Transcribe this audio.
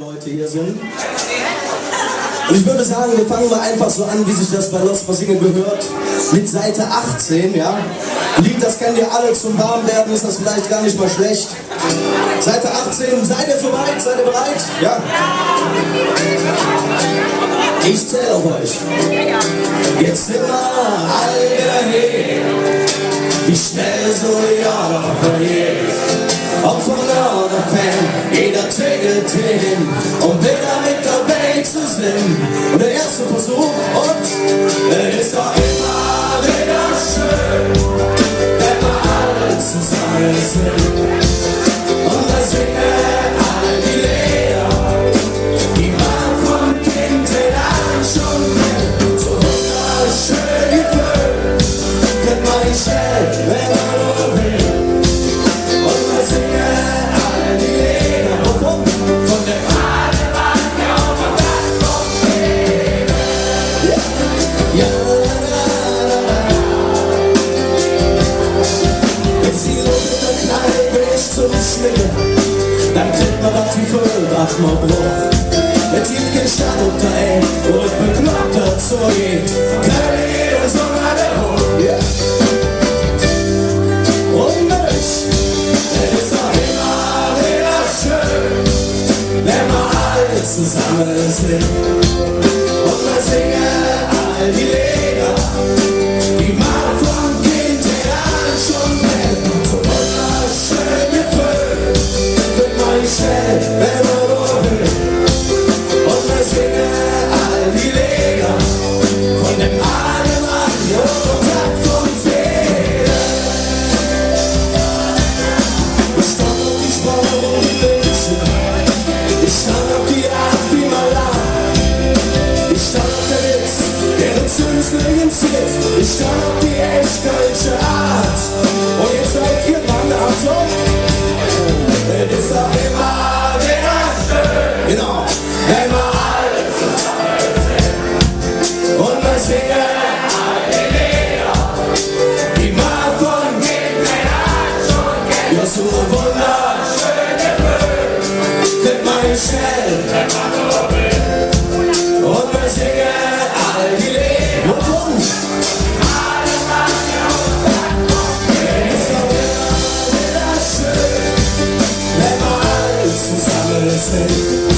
Leute hier sind. Und ich würde sagen, wir fangen mal einfach so an, wie sich das bei Los Singen gehört. Mit Seite 18, ja. Ein Lied, das kennt ihr alle, zum Warmwerden ist das vielleicht gar nicht mal schlecht. Seite 18, seid ihr soweit? Seid ihr bereit? Ja. Ich zähle auf euch. Jetzt sind wir alle hier. Wie schnell so ja noch vergeht. Auch von einer Fan, jeder tingelt hin, um wieder mit dabei zu sind. Und der erste Versuch, und es ist doch immer wieder schön, wenn wir alle zusammen sind. Und da singen alle die Lieder, die man von Kindheit an schon kennt. So wunderschön gefüllt, kennt man nicht schnell, wenn man nur will. Dann kriegt man was tiefer, was man braucht. Der Tief geht Stadt unter ein und bekloppt dazu geht. Keine jeder so alle hoch. Yeah. Und Mensch, es ist doch immer wieder schön, wenn wir alle zusammen sind. Und wir singen all die Lieder, die man von Kindheit an schon kennt. So wunderschön gefüllt, wird man nicht schnell, wenn man nur will. Und wir singen all die Lieder von dem einen Mann, und Tag von Fehler. Ich stand auf die Sprache und die Menschen, ich stand auf die Art, wie man lacht. Ich stand auf der Witz, der uns nirgends geht. Ich stand auf die echt kölsche Art. Und jetzt seid ihr dran, Achtung. Es ist doch immer wieder schön, genau, wenn wir alle zusammen sind. Und wir singen all die Lieder, die man von Kindheit an schon kennt. Ja, so wunderschön gefüllt, wird man nicht schnell, wenn man nur will. Und wir singen all die Lieder, alle Mann und Tag vom Fehler. Es ist doch immer wieder schön, wenn wir alle zusammen sind.